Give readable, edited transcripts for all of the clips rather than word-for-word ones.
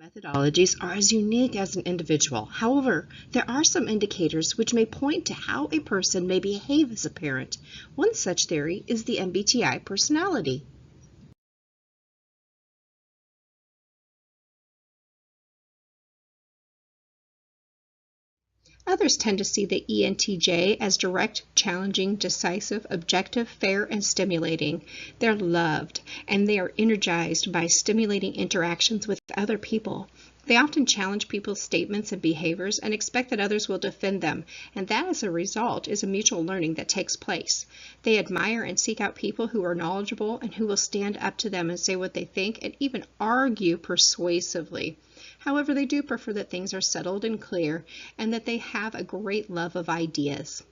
Methodologies are as unique as an individual. However, there are some indicators which may point to how a person may behave as a parent. One such theory is the MBTI personality. Others tend to see the ENTJ as direct, challenging, decisive, objective, fair, and stimulating. They're loved, and they are energized by stimulating interactions with other people. They often challenge people's statements and behaviors and expect that others will defend them, and that as a result is a mutual learning that takes place. They admire and seek out people who are knowledgeable and who will stand up to them and say what they think and even argue persuasively. However, they do prefer that things are settled and clear and that they have a great love of ideas.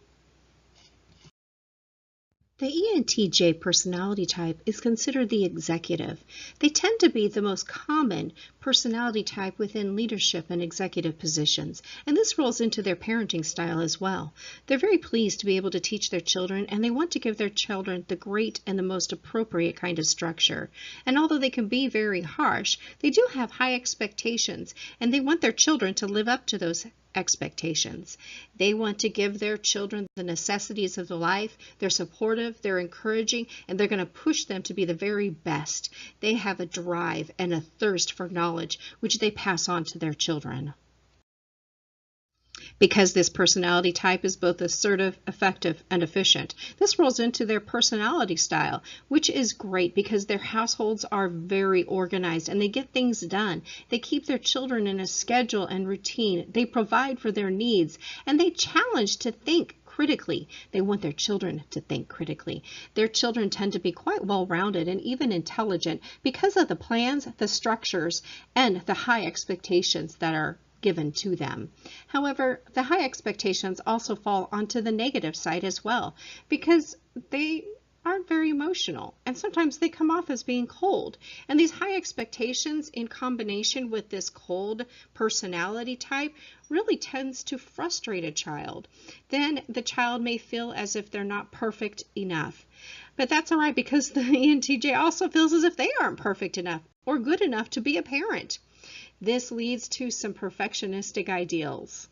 The ENTJ personality type is considered the executive. They tend to be the most common personality type within leadership and executive positions, and this rolls into their parenting style as well. They're very pleased to be able to teach their children, and they want to give their children the great and the most appropriate kind of structure. And although they can be very harsh, they do have high expectations, and they want their children to live up to those expectations. They want to give their children the necessities of the life. They're supportive, they're encouraging, and they're going to push them to be the very best. They have a drive and a thirst for knowledge, which they pass on to their children. Because this personality type is both assertive, effective, and efficient, this rolls into their personality style, which is great because their households are very organized and they get things done. They keep their children in a schedule and routine. They provide for their needs, and they challenge to think critically. They want their children to think critically. Their children tend to be quite well-rounded and even intelligent because of the plans, the structures, and the high expectations that are given to them. However, the high expectations also fall onto the negative side as well because they aren't very emotional and sometimes they come off as being cold. And these high expectations in combination with this cold personality type really tends to frustrate a child. Then the child may feel as if they're not perfect enough. But that's all right because the ENTJ also feels as if they aren't perfect enough or good enough to be a parent. This leads to some perfectionistic ideals.